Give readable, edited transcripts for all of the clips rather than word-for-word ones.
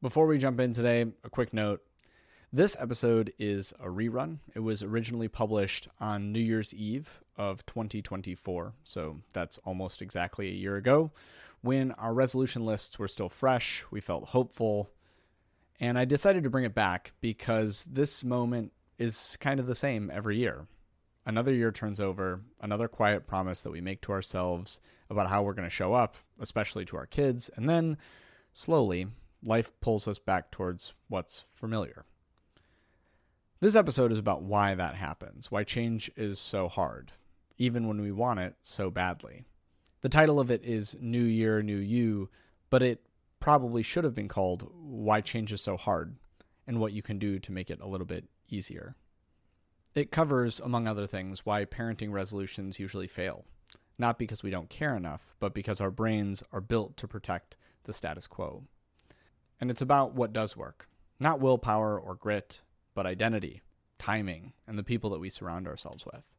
Before we jump in today, a quick note. This episode is a rerun. It was originally published on New Year's Eve of 2024, so that's almost exactly a year ago, when our resolution lists were still fresh, we felt hopeful, and I decided to bring it back because this moment is kind of the same every year. Another year turns over, another quiet promise that we make to ourselves about how we're going to show up, especially to our kids, and then, slowly, life pulls us back towards what's familiar. This episode is about why that happens, why change is so hard, even when we want it so badly. The title of it is New Year, New You, but it probably should have been called Why Change is So Hard, and what you can do to make it a little bit easier. It covers, among other things, why parenting resolutions usually fail, not because we don't care enough, but because our brains are built to protect the status quo. And it's about what does work. Not willpower or grit, but identity, timing, and the people that we surround ourselves with.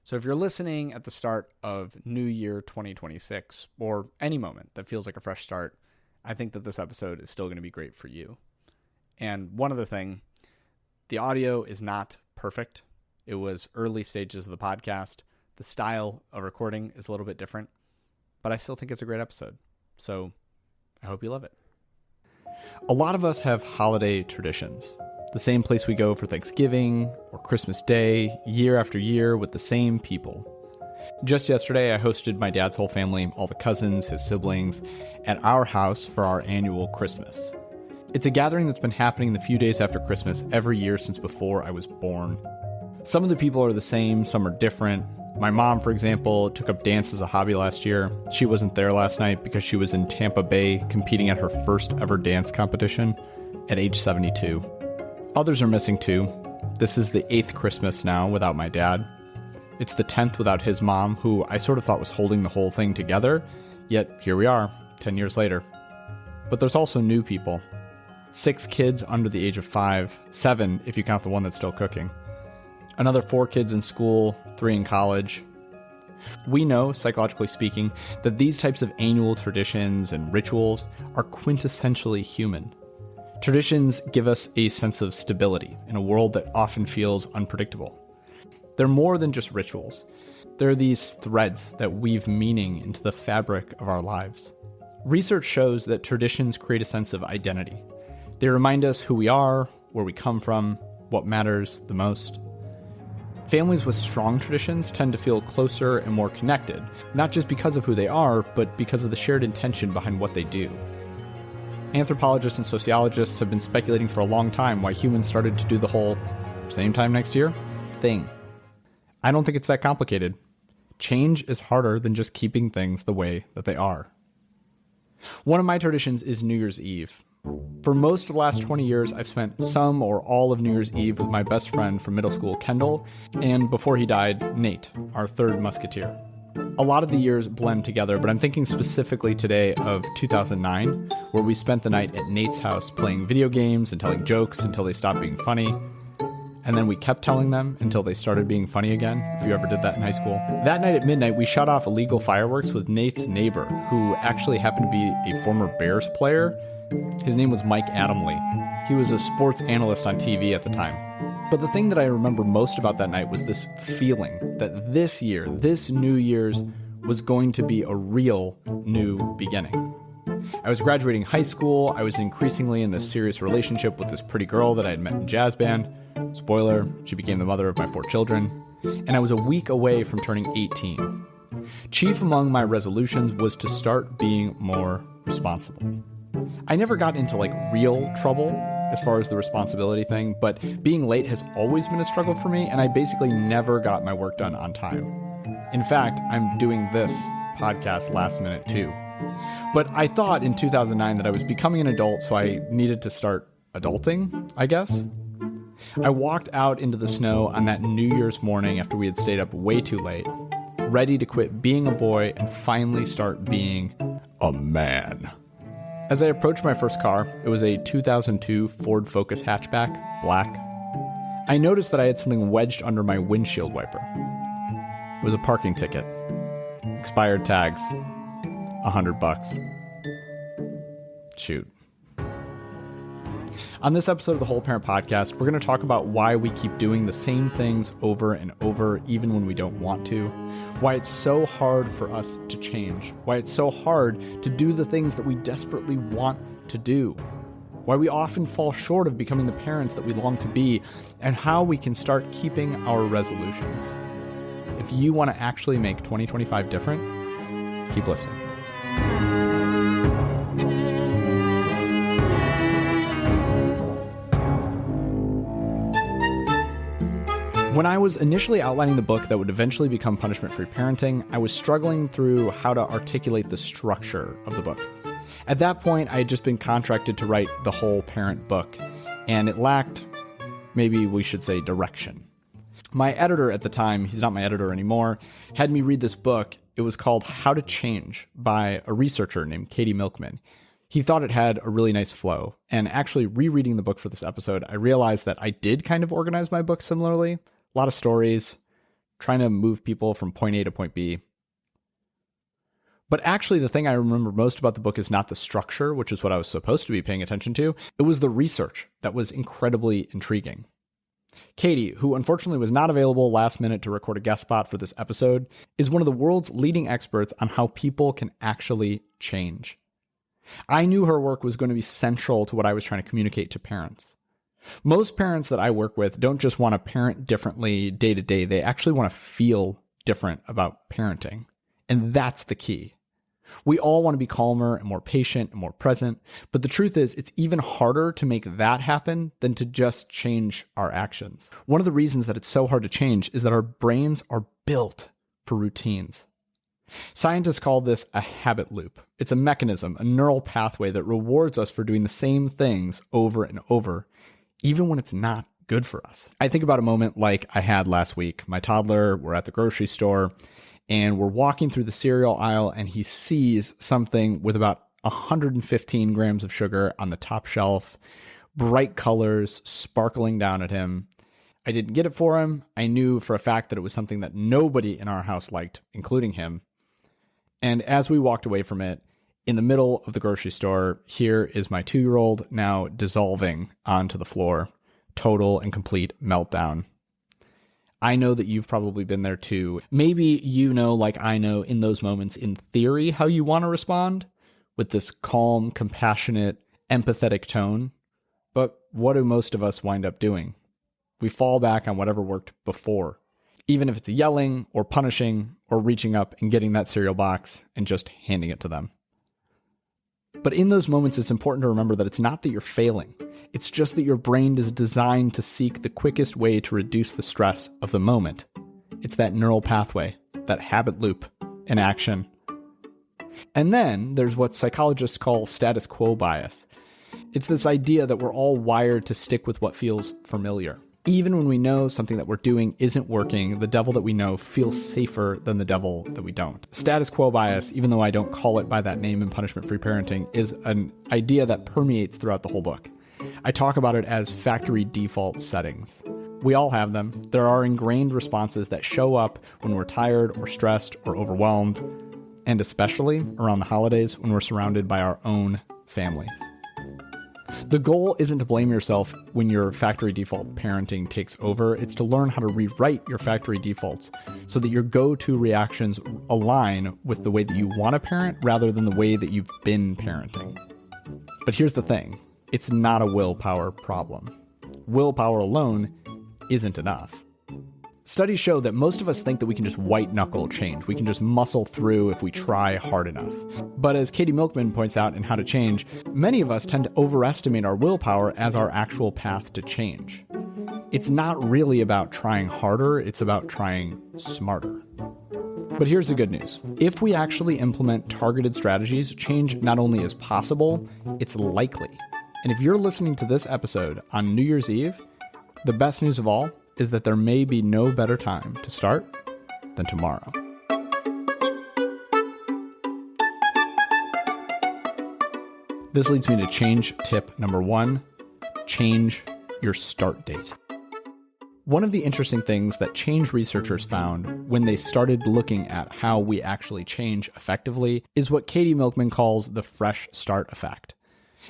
So if you're listening at the start of New Year 2026, or any moment that feels like a fresh start, I think that this episode is still going to be great for you. And one other thing, the audio is not perfect. It was early stages of the podcast. The style of recording is a little bit different, but I still think it's a great episode. So I hope you love it. A lot of us have holiday traditions. The same place we go for Thanksgiving or Christmas Day, year after year with the same people. Just yesterday, I hosted my dad's whole family, all the cousins, his siblings, at our house for our annual Christmas. It's a gathering that's been happening the few days after Christmas every year since before I was born. Some of the people are the same, some are different. My mom, for example, took up dance as a hobby last year. She wasn't there last night because she was in Tampa Bay competing at her first ever dance competition at age 72. Others are missing too. This is the 8th Christmas now without my dad. It's the 10th without his mom, who I sort of thought was holding the whole thing together, yet here we are, 10 years later. But there's also new people. 6 kids under the age of 5, 7 if you count the one that's still cooking. Another 4 kids in school, 3 in college. We know, psychologically speaking, that these types of annual traditions and rituals are quintessentially human. Traditions give us a sense of stability in a world that often feels unpredictable. They're more than just rituals. They're these threads that weave meaning into the fabric of our lives. Research shows that traditions create a sense of identity. They remind us who we are, where we come from, what matters the most. Families with strong traditions tend to feel closer and more connected, not just because of who they are, but because of the shared intention behind what they do. Anthropologists and sociologists have been speculating for a long time why humans started to do the whole same time next year thing. I don't think it's that complicated. Change is harder than just keeping things the way that they are. One of my traditions is New Year's Eve. For most of the last 20 years, I've spent some or all of New Year's Eve with my best friend from middle school, Kendall, and before he died, Nate, our third musketeer. A lot of the years blend together, but I'm thinking specifically today of 2009, where we spent the night at Nate's house playing video games and telling jokes until they stopped being funny. And then we kept telling them until they started being funny again, if you ever did that in high school. That night at midnight, we shot off illegal fireworks with Nate's neighbor, who actually happened to be a former Bears player. His name was Mike Adamley. He was a sports analyst on TV at the time. But the thing that I remember most about that night was this feeling that this year, this New Year's, was going to be a real new beginning. I was graduating high school. I was increasingly in this serious relationship with this pretty girl that I had met in jazz band. Spoiler, she became the mother of my 4 children. And I was a week away from turning 18. Chief among my resolutions was to start being more responsible. I never got into real trouble as far as the responsibility thing, but being late has always been a struggle for me, and I basically never got my work done on time. In fact, I'm doing this podcast last minute too. But I thought in 2009 that I was becoming an adult, so I needed to start adulting, I guess. I walked out into the snow on that New Year's morning after we had stayed up way too late, ready to quit being a boy and finally start being a man. As I approached my first car, it was a 2002 Ford Focus hatchback, black. I noticed that I had something wedged under my windshield wiper. It was a parking ticket. Expired tags. $100. Shoot. On this episode of the Whole Parent Podcast, we're going to talk about why we keep doing the same things over and over, even when we don't want to, why it's so hard for us to change, why it's so hard to do the things that we desperately want to do, why we often fall short of becoming the parents that we long to be, and how we can start keeping our resolutions. If you want to actually make 2025 different, keep listening. When I was initially outlining the book that would eventually become Punishment-Free Parenting, I was struggling through how to articulate the structure of the book. At that point, I had just been contracted to write the whole parent book, and it lacked, maybe we should say, direction. My editor at the time, he's not my editor anymore, had me read this book. It was called How to Change by a researcher named Katie Milkman. He thought it had a really nice flow, and actually rereading the book for this episode, I realized that I did kind of organize my book similarly. A lot of stories, trying to move people from point A to point B. But actually, the thing I remember most about the book is not the structure, which is what I was supposed to be paying attention to. It was the research that was incredibly intriguing. Katie, who unfortunately was not available last minute to record a guest spot for this episode, is one of the world's leading experts on how people can actually change. I knew her work was going to be central to what I was trying to communicate to parents. Most parents that I work with don't just want to parent differently day to day. They actually want to feel different about parenting. And that's the key. We all want to be calmer and more patient and more present. But the truth is, it's even harder to make that happen than to just change our actions. One of the reasons that it's so hard to change is that our brains are built for routines. Scientists call this a habit loop. It's a mechanism, a neural pathway that rewards us for doing the same things over and over, even when it's not good for us. I think about a moment like I had last week. My toddler, we're at the grocery store, and we're walking through the cereal aisle, and he sees something with about 115 grams of sugar on the top shelf, bright colors sparkling down at him. I didn't get it for him. I knew for a fact that it was something that nobody in our house liked, including him. And as we walked away from it, in the middle of the grocery store, here is my 2-year-old now dissolving onto the floor. Total and complete meltdown. I know that you've probably been there too. Maybe you know, like I know, in those moments, in theory, how you want to respond with this calm, compassionate, empathetic tone. But what do most of us wind up doing? We fall back on whatever worked before, even if it's yelling or punishing or reaching up and getting that cereal box and just handing it to them. But in those moments, it's important to remember that it's not that you're failing. It's just that your brain is designed to seek the quickest way to reduce the stress of the moment. It's that neural pathway, that habit loop in action. And then there's what psychologists call status quo bias. It's this idea that we're all wired to stick with what feels familiar. Even when we know something that we're doing isn't working, the devil that we know feels safer than the devil that we don't. Status quo bias, even though I don't call it by that name in Punishment-Free Parenting, is an idea that permeates throughout the whole book. I talk about it as factory default settings. We all have them. There are ingrained responses that show up when we're tired or stressed or overwhelmed, and especially around the holidays when we're surrounded by our own families. The goal isn't to blame yourself when your factory default parenting takes over. It's to learn how to rewrite your factory defaults so that your go-to reactions align with the way that you want to parent rather than the way that you've been parenting. But here's the thing. It's not a willpower problem. Willpower alone isn't enough. Studies show that most of us think that we can just white-knuckle change. We can just muscle through if we try hard enough. But as Katie Milkman points out in How to Change, many of us tend to overestimate our willpower as our actual path to change. It's not really about trying harder, it's about trying smarter. But here's the good news. If we actually implement targeted strategies, change not only is possible, it's likely. And if you're listening to this episode on New Year's Eve, the best news of all is that there may be no better time to start than tomorrow. This leads me to change tip number 1, change your start date. One of the interesting things that change researchers found when they started looking at how we actually change effectively is what Katie Milkman calls the fresh start effect.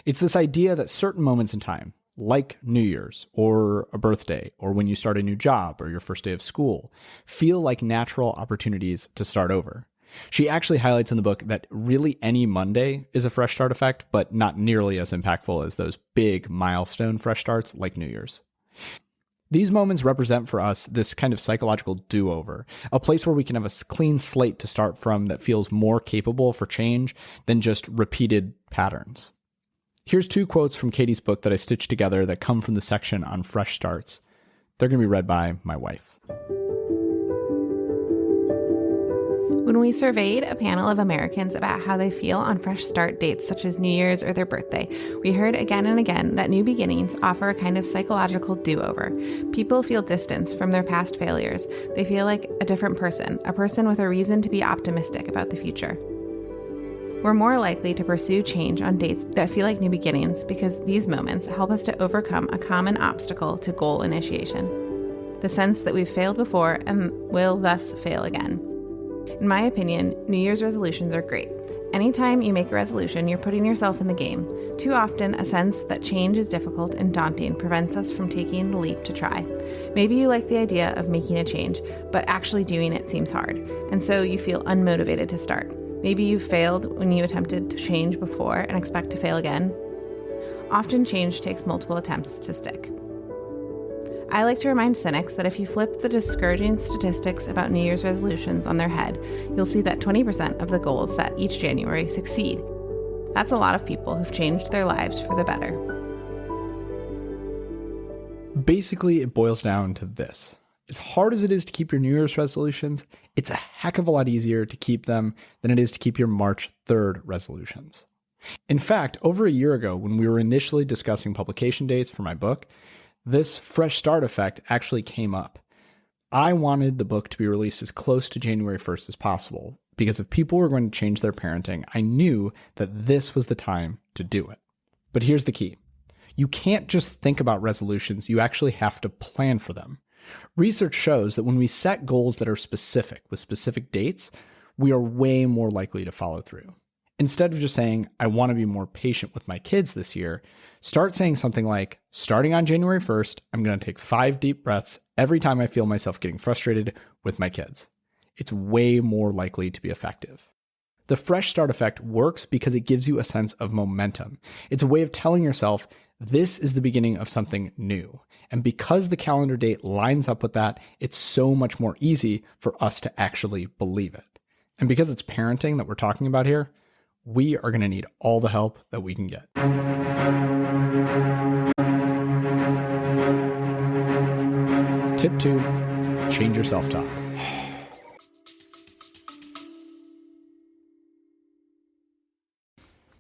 It's this idea that certain moments in time, like New Year's or a birthday or when you start a new job or your first day of school, feel like natural opportunities to start over. She actually highlights in the book that really any Monday is a fresh start effect, but not nearly as impactful as those big milestone fresh starts like New Year's. These moments represent for us this kind of psychological do-over, a place where we can have a clean slate to start from that feels more capable for change than just repeated patterns. Here's 2 quotes from Katie's book that I stitched together that come from the section on fresh starts. They're going to be read by my wife. When we surveyed a panel of Americans about how they feel on fresh start dates such as New Year's or their birthday, we heard again and again that new beginnings offer a kind of psychological do-over. People feel distance from their past failures. They feel like a different person, a person with a reason to be optimistic about the future. We're more likely to pursue change on dates that feel like new beginnings because these moments help us to overcome a common obstacle to goal initiation, the sense that we've failed before and will thus fail again. In my opinion, New Year's resolutions are great. Anytime you make a resolution, you're putting yourself in the game. Too often, a sense that change is difficult and daunting prevents us from taking the leap to try. Maybe you like the idea of making a change, but actually doing it seems hard, and so you feel unmotivated to start. Maybe you've failed when you attempted to change before and expect to fail again. Often change takes multiple attempts to stick. I like to remind cynics that if you flip the discouraging statistics about New Year's resolutions on their head, you'll see that 20% of the goals set each January succeed. That's a lot of people who've changed their lives for the better. Basically, it boils down to this. As hard as it is to keep your New Year's resolutions, it's a heck of a lot easier to keep them than it is to keep your March 3rd resolutions. In fact, over a year ago, when we were initially discussing publication dates for my book, this fresh start effect actually came up. I wanted the book to be released as close to January 1st as possible, because if people were going to change their parenting, I knew that this was the time to do it. But here's the key. You can't just think about resolutions, you actually have to plan for them. Research shows that when we set goals that are specific, with specific dates, we are way more likely to follow through. Instead of just saying, I want to be more patient with my kids this year, start saying something like, starting on January 1st, I'm going to take 5 deep breaths every time I feel myself getting frustrated with my kids. It's way more likely to be effective. The fresh start effect works because it gives you a sense of momentum. It's a way of telling yourself, this is the beginning of something new. And because the calendar date lines up with that, it's so much more easy for us to actually believe it. And because it's parenting that we're talking about here, we are going to need all the help that we can get. Tip 2, change your self-talk.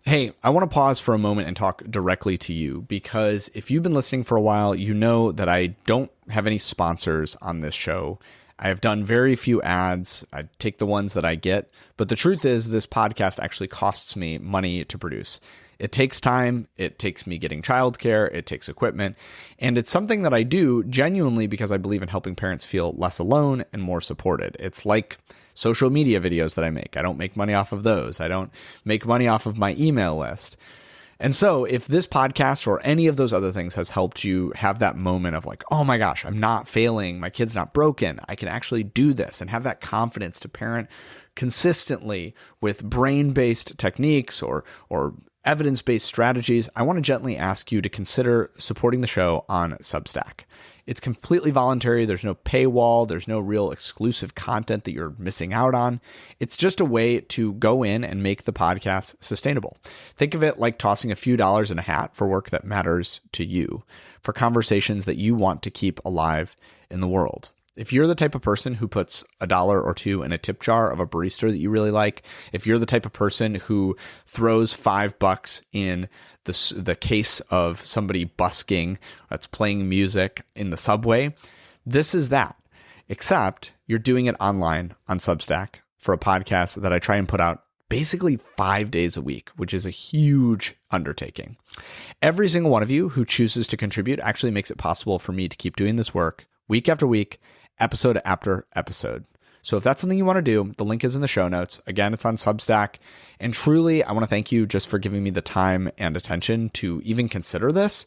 Hey, I want to pause for a moment and talk directly to you, because if you've been listening for a while, you know that I don't have any sponsors on this show. I have done very few ads. I take the ones that I get. But the truth is, this podcast actually costs me money to produce. It takes time. It takes me getting childcare. It takes equipment. And it's something that I do genuinely because I believe in helping parents feel less alone and more supported. It's like social media videos that I make. I don't make money off of those. I don't make money off of my email list. And so if this podcast or any of those other things has helped you have that moment of like, oh my gosh, I'm not failing, my kid's not broken, I can actually do this, and have that confidence to parent consistently with brain-based techniques or evidence-based strategies, I want to gently ask you to consider supporting the show on Substack. It's completely voluntary. There's no paywall. There's no real exclusive content that you're missing out on. It's just a way to go in and make the podcast sustainable. Think of it like tossing a few dollars in a hat for work that matters to you, for conversations that you want to keep alive in the world. If you're the type of person who puts $1 or $2 in a tip jar of a barista that you really like, if you're the type of person who throws $5 in the case of somebody busking that's playing music in the subway, this is that. Except you're doing it online on Substack for a podcast that I try and put out basically 5 days a week, which is a huge undertaking. Every single one of you who chooses to contribute actually makes it possible for me to keep doing this work week after week, episode after episode. So if that's something you want to do, the link is in the show notes. Again, it's on Substack. And truly, I want to thank you just for giving me the time and attention to even consider this.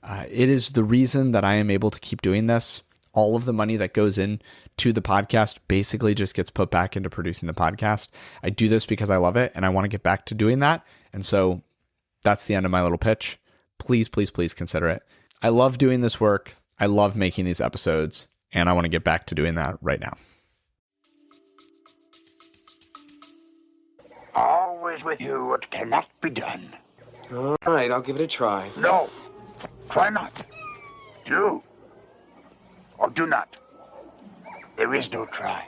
It is the reason that I am able to keep doing this. All of the money that goes into the podcast basically just gets put back into producing the podcast. I do this because I love it and I want to get back to doing that. And so that's the end of my little pitch. Please, please, please consider it. I love doing this work. I love making these episodes, and I want to get back to doing that right now. Always with you, it cannot be done. All right, I'll give it a try. No, try not. Do or do not. There is no try.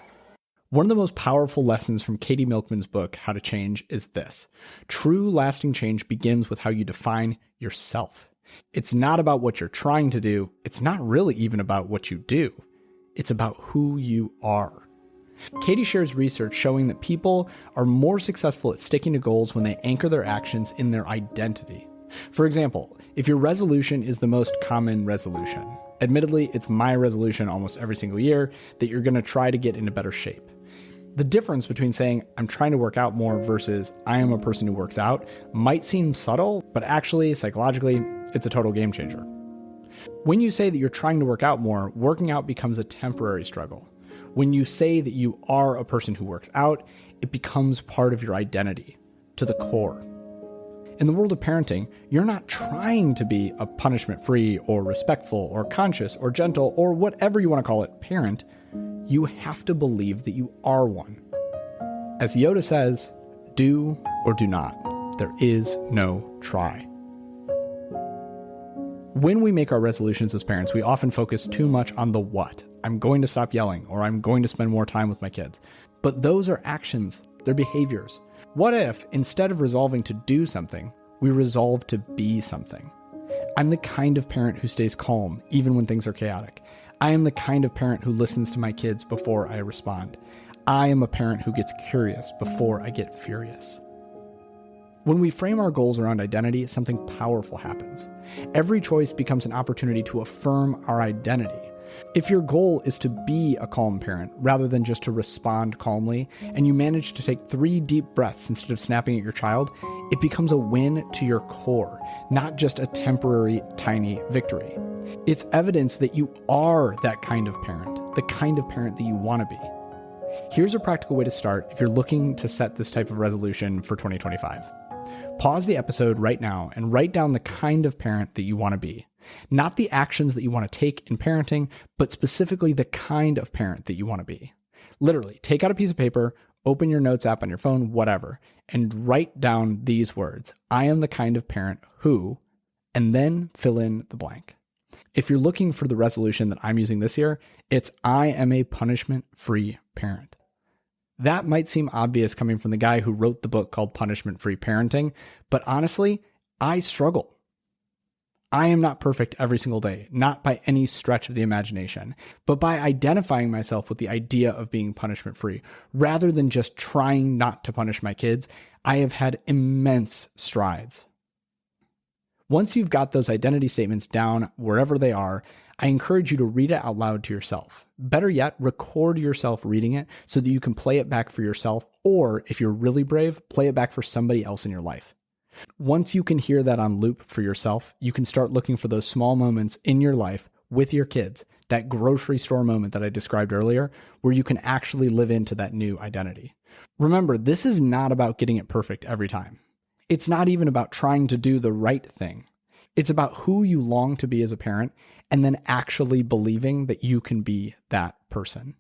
One of the most powerful lessons from Katie Milkman's book, How to Change, is this. True lasting change begins with how you define yourself. It's not about what you're trying to do. It's not really even about what you do. It's about who you are. Katie shares research showing that people are more successful at sticking to goals when they anchor their actions in their identity. For example, if your resolution is the most common resolution, admittedly, it's my resolution almost every single year that you're going to try to get into better shape. The difference between saying, I'm trying to work out more versus I am a person who works out might seem subtle, but actually, psychologically, it's a total game changer. When you say that you're trying to work out more, working out becomes a temporary struggle. When you say that you are a person who works out, it becomes part of your identity, to the core. In the world of parenting, you're not trying to be a punishment-free or respectful or conscious or gentle or whatever you want to call it parent. You have to believe that you are one. As Yoda says, do or do not. There is no try. When we make our resolutions as parents, we often focus too much on the what. I'm going to stop yelling, or I'm going to spend more time with my kids. But those are actions, they're behaviors. What if, instead of resolving to do something, we resolve to be something? I'm the kind of parent who stays calm, even when things are chaotic. I am the kind of parent who listens to my kids before I respond. I am a parent who gets curious before I get furious. When we frame our goals around identity, something powerful happens. Every choice becomes an opportunity to affirm our identity. If your goal is to be a calm parent rather than just to respond calmly, and you manage to take 3 deep breaths instead of snapping at your child, it becomes a win to your core, not just a temporary, tiny victory. It's evidence that you are that kind of parent, the kind of parent that you want to be. Here's a practical way to start if you're looking to set this type of resolution for 2025. Pause the episode right now and write down the kind of parent that you want to be. Not the actions that you want to take in parenting, but specifically the kind of parent that you want to be. Literally, take out a piece of paper, open your notes app on your phone, whatever, and write down these words. I am the kind of parent who, and then fill in the blank. If you're looking for the resolution that I'm using this year, it's I am a punishment-free parent. That might seem obvious coming from the guy who wrote the book called Punishment-Free Parenting, but honestly, I struggle. I am not perfect every single day, not by any stretch of the imagination, but by identifying myself with the idea of being punishment-free, rather than just trying not to punish my kids, I have had immense strides. Once you've got those identity statements down wherever they are, I encourage you to read it out loud to yourself. Better yet, record yourself reading it so that you can play it back for yourself, or if you're really brave, play it back for somebody else in your life. Once you can hear that on loop for yourself, you can start looking for those small moments in your life with your kids, that grocery store moment that I described earlier, where you can actually live into that new identity. Remember, this is not about getting it perfect every time. It's not even about trying to do the right thing. It's about who you long to be as a parent, and then actually believing that you can be that person.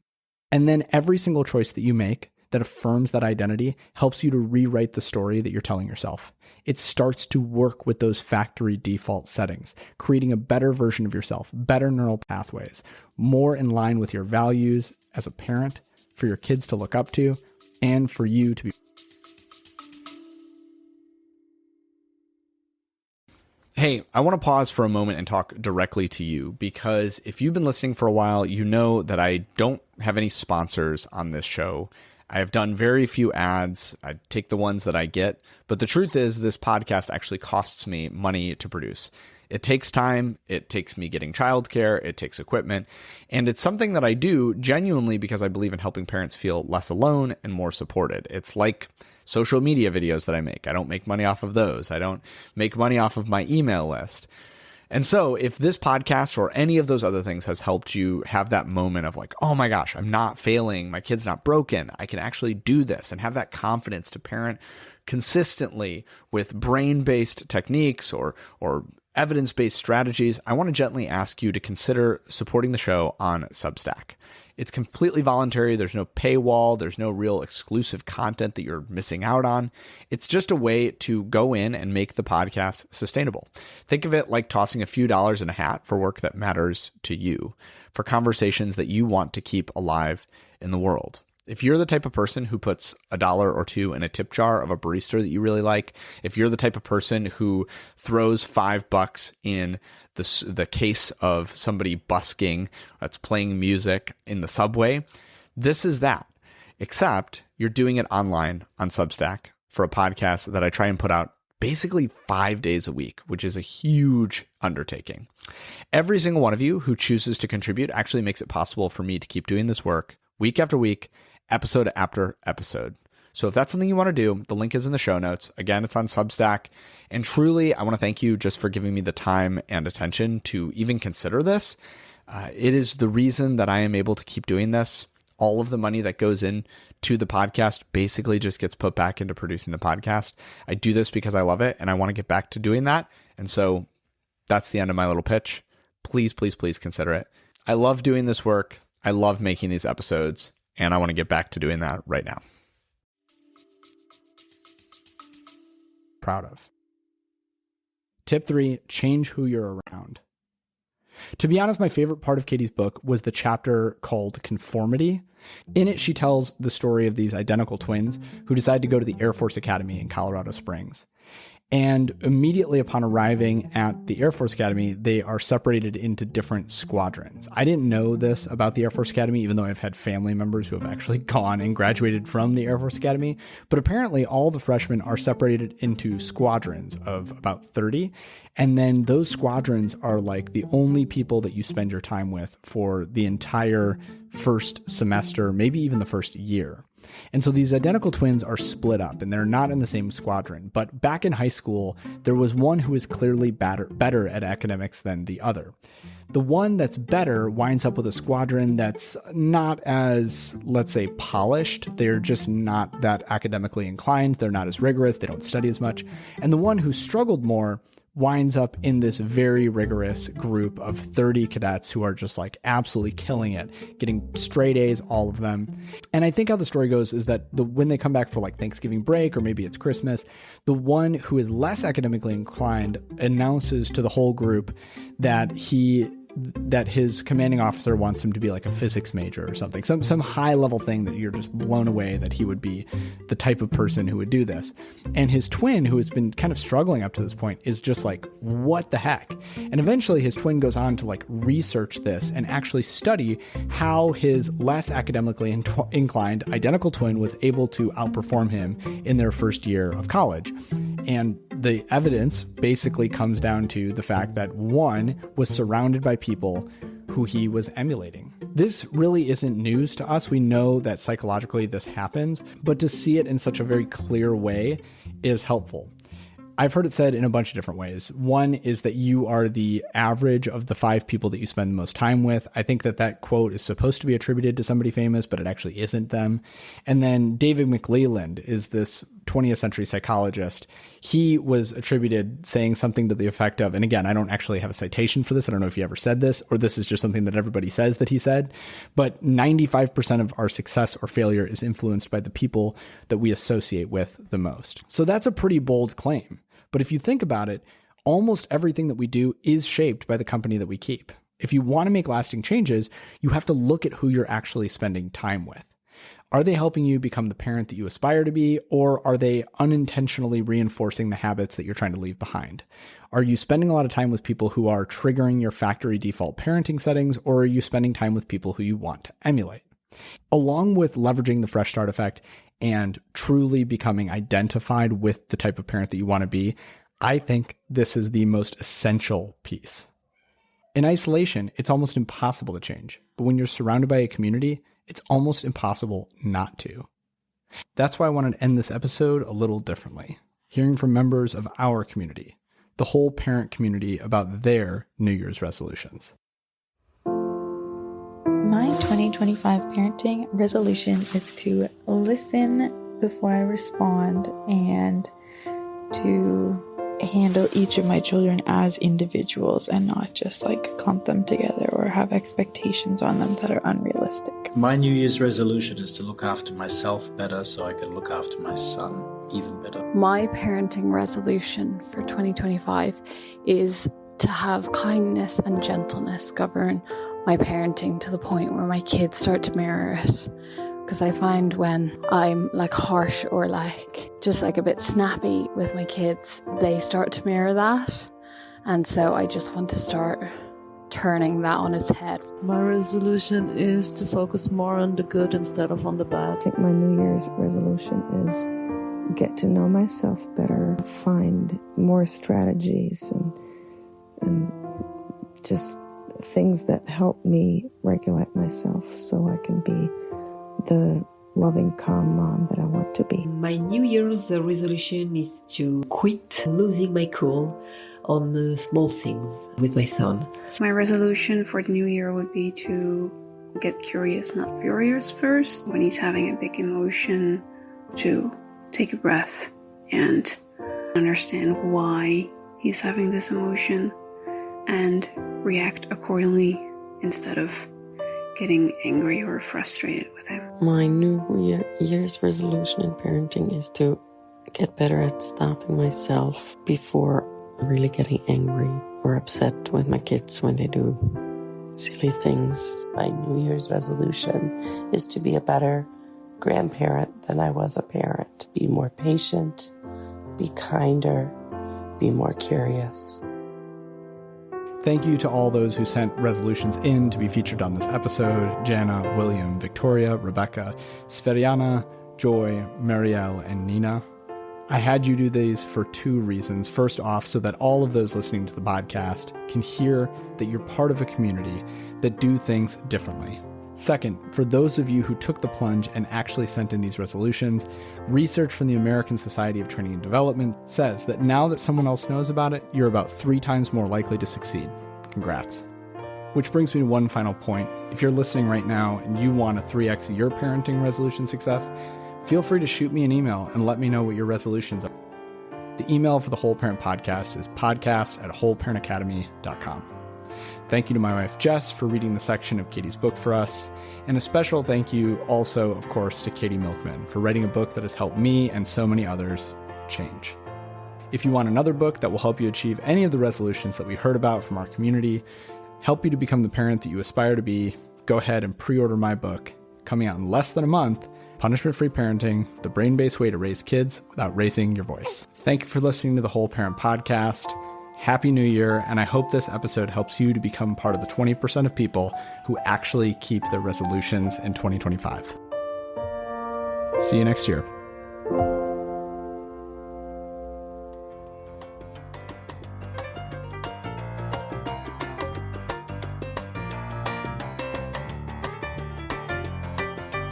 And then every single choice that you make that affirms that identity helps you to rewrite the story that you're telling yourself. It starts to work with those factory default settings, creating a better version of yourself, better neural pathways, more in line with your values as a parent, for your kids to look up to, and for you to be. Hey, I want to pause for a moment and talk directly to you, because if you've been listening for a while, you know that I don't have any sponsors on this show. I have done very few ads. I take the ones that I get. But the truth is, this podcast actually costs me money to produce. It takes time. It takes me getting childcare. It takes equipment. And it's something that I do genuinely because I believe in helping parents feel less alone and more supported. It's like social media videos that I make. I don't make money off of those. I don't make money off of my email list. And so if this podcast or any of those other things has helped you have that moment of like, oh my gosh, I'm not failing, my kid's not broken, I can actually do this, and have that confidence to parent consistently with brain-based techniques or evidence-based strategies, I want to gently ask you to consider supporting the show on Substack. It's completely voluntary. There's no paywall. There's no real exclusive content that you're missing out on. It's just a way to go in and make the podcast sustainable. Think of it like tossing a few dollars in a hat for work that matters to you, for conversations that you want to keep alive in the world. If you're the type of person who puts $1 or $2 in a tip jar of a barista that you really like, if you're the type of person who throws $5 in the case of somebody busking that's playing music in the subway, this is that. Except you're doing it online on Substack for a podcast that I try and put out basically 5 days a week, which is a huge undertaking. Every single one of you who chooses to contribute actually makes it possible for me to keep doing this work week after week, episode after episode. So if that's something you want to do, the link is in the show notes. Again, it's on Substack. And truly, I want to thank you just for giving me the time and attention to even consider this. It is the reason that I am able to keep doing this. All of the money that goes in to the podcast basically just gets put back into producing the podcast. I do this because I love it and I want to get back to doing that. And so that's the end of my little pitch. Please, please, please consider it. I love doing this work. I love making these episodes, and I want to get back to doing that right now. Proud of. Tip 3, change who you're around. To be honest, my favorite part of Katie's book was the chapter called Conformity. In it, she tells the story of these identical twins who decide to go to the Air Force Academy in Colorado Springs. And immediately upon arriving at the Air Force Academy, they are separated into different squadrons. I didn't know this about the Air Force Academy, even though I've had family members who have actually gone and graduated from the Air Force Academy. But apparently all the freshmen are separated into squadrons of about 30. And then those squadrons are like the only people that you spend your time with for the entire first semester, maybe even the first year. And so these identical twins are split up and they're not in the same squadron. But back in high school, there was one who is clearly better at academics than the other. The one that's better winds up with a squadron that's not as, let's say, polished. They're just not that academically inclined. They're not as rigorous. They don't study as much. And the one who struggled more winds up in this very rigorous group of 30 cadets who are just like absolutely killing it, getting straight A's, all of them. And I think how the story goes is that when they come back for like Thanksgiving break, or maybe it's Christmas, the one who is less academically inclined announces to the whole group that his commanding officer wants him to be like a physics major or something, some high level thing that you're just blown away that he would be the type of person who would do this. And his twin, who has been kind of struggling up to this point, is just like, what the heck? And eventually his twin goes on to like research this and actually study how his less academically inclined identical twin was able to outperform him in their first year of college. And the evidence basically comes down to the fact that one was surrounded by people who he was emulating. This really isn't news to us. We know that psychologically this happens, but to see it in such a very clear way is helpful. I've heard it said in a bunch of different ways. One is that you are the average of the 5 people that you spend the most time with. I think that quote is supposed to be attributed to somebody famous, but it actually isn't them. And then David McLeland is this 20th century psychologist. He was attributed saying something to the effect of, and again, I don't actually have a citation for this. I don't know if he ever said this, or this is just something that everybody says that he said, but 95% of our success or failure is influenced by the people that we associate with the most. So that's a pretty bold claim. But if you think about it, almost everything that we do is shaped by the company that we keep. If you want to make lasting changes, you have to look at who you're actually spending time with. Are they helping you become the parent that you aspire to be, or are they unintentionally reinforcing the habits that you're trying to leave behind? Are you spending a lot of time with people who are triggering your factory default parenting settings, or are you spending time with people who you want to emulate? Along with leveraging the fresh start effect and truly becoming identified with the type of parent that you want to be, I think this is the most essential piece. In isolation, it's almost impossible to change, but when you're surrounded by a community, it's almost impossible not to. That's why I wanted to end this episode a little differently, hearing from members of our community, the whole parent community, about their New Year's resolutions. My 2025 parenting resolution is to listen before I respond and to handle each of my children as individuals and not just like clump them together or have expectations on them that are unrealistic. My New Year's resolution is to look after myself better so I can look after my son even better. My parenting resolution for 2025 is to have kindness and gentleness govern my parenting to the point where my kids start to mirror it. Because I find when I'm like harsh or like just like a bit snappy with my kids, they start to mirror that. And so I just want to start turning that on its head. My resolution is to focus more on the good instead of on the bad. I think my New Year's resolution is get to know myself better, find more strategies and just things that help me regulate myself so I can be the loving, calm mom that I want to be. My New Year's resolution is to quit losing my cool on the small things with my son. My resolution for the new year would be to get curious, not furious first. When he's having a big emotion, to take a breath and understand why he's having this emotion and react accordingly instead of getting angry or frustrated with him. My New Year's resolution in parenting is to get better at stopping myself before really getting angry or upset with my kids when they do silly things. My New Year's resolution is to be a better grandparent than I was a parent. Be more patient, be kinder, be more curious. Thank you to all those who sent resolutions in to be featured on this episode: Jana, William, Victoria, Rebecca, Sveriana, Joy, Marielle, and Nina. I had you do these for two reasons. First off, so that all of those listening to the podcast can hear that you're part of a community that do things differently. Second, for those of you who took the plunge and actually sent in these resolutions, research from the American Society of Training and Development says that now that someone else knows about it, you're about 3 times more likely to succeed. Congrats. Which brings me to one final point. If you're listening right now and you want to 3x your parenting resolution success, feel free to shoot me an email and let me know what your resolutions are. The email for the Whole Parent Podcast is podcast@wholeparentacademy.com. Thank you to my wife, Jess, for reading the section of Katie's book for us. And a special thank you also, of course, to Katie Milkman for writing a book that has helped me and so many others change. If you want another book that will help you achieve any of the resolutions that we heard about from our community, help you to become the parent that you aspire to be, go ahead and pre-order my book, coming out in less than a month, Punishment-Free Parenting, the brain-based way to raise kids without raising your voice. Thank you for listening to the Whole Parent Podcast. Happy New Year, and I hope this episode helps you to become part of the 20% of people who actually keep their resolutions in 2025. See you next year.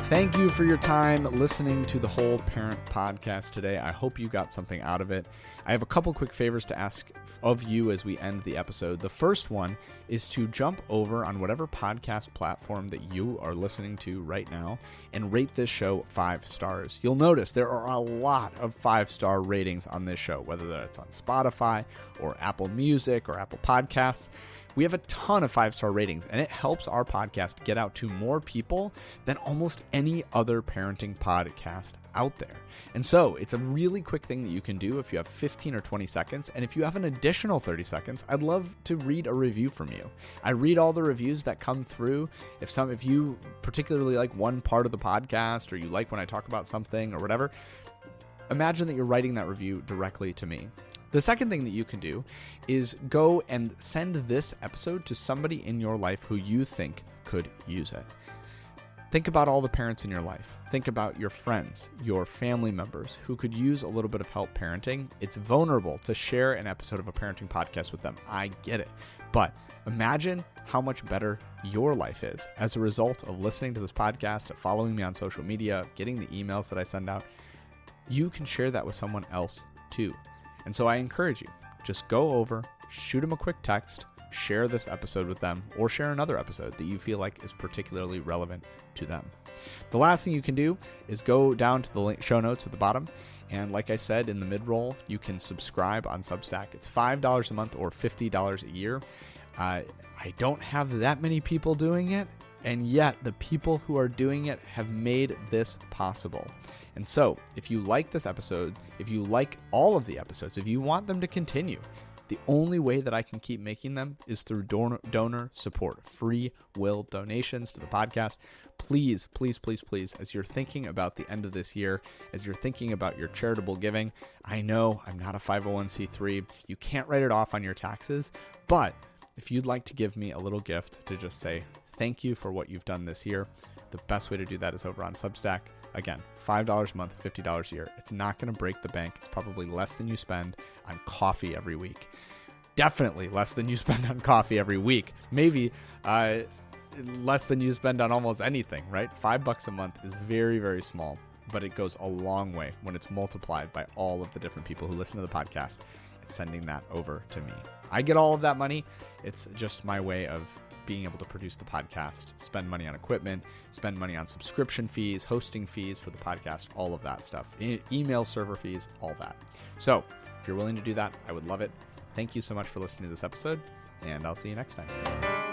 Thank you for your time listening to the Whole Parent Podcast today. I hope you got something out of it. I have a couple quick favors to ask of you as we end the episode. The first one is to jump over on whatever podcast platform that you are listening to right now and rate this show 5 stars. You'll notice there are a lot of 5-star ratings on this show, whether that's on Spotify or Apple Music or Apple Podcasts. We have a ton of 5-star ratings, and it helps our podcast get out to more people than almost any other parenting podcast out there. And so it's a really quick thing that you can do if you have 15 or 20 seconds. And if you have an additional 30 seconds, I'd love to read a review from you. I read all the reviews that come through. If you particularly like one part of the podcast, or you like when I talk about something or whatever, imagine that you're writing that review directly to me. The second thing that you can do is go and send this episode to somebody in your life who you think could use it. Think about all the parents in your life. Think about your friends, your family members who could use a little bit of help parenting. It's vulnerable to share an episode of a parenting podcast with them. I get it. But imagine how much better your life is as a result of listening to this podcast, of following me on social media, of getting the emails that I send out. You can share that with someone else too. And so I encourage you, just go over, shoot them a quick text, share this episode with them, or share another episode that you feel like is particularly relevant to them. The last thing you can do is go down to the link, show notes at the bottom. And like I said, in the mid-roll, you can subscribe on Substack. It's $5 a month or $50 a year. I don't have that many people doing it, and yet the people who are doing it have made this possible. And so if you like this episode, if you like all of the episodes, if you want them to continue, the only way that I can keep making them is through donor support, free will donations to the podcast. Please, please, please, please, as you're thinking about the end of this year, as you're thinking about your charitable giving, I know I'm not a 501c3. You can't write it off on your taxes, but if you'd like to give me a little gift to just say thank you for what you've done this year, the best way to do that is over on Substack. Again, $5 a month, $50 a year. It's not going to break the bank. It's probably less than you spend on coffee every week. Definitely less than you spend on coffee every week. Maybe less than you spend on almost anything, right? $5 a month is very, very small, but it goes a long way when it's multiplied by all of the different people who listen to the podcast and sending that over to me. I get all of that money. It's just my way of being able to produce the podcast, spend money on equipment, spend money on subscription fees, hosting fees for the podcast, all of that stuff, email server fees, all that. So if you're willing to do that, I would love it. Thank you so much for listening to this episode, and I'll see you next time.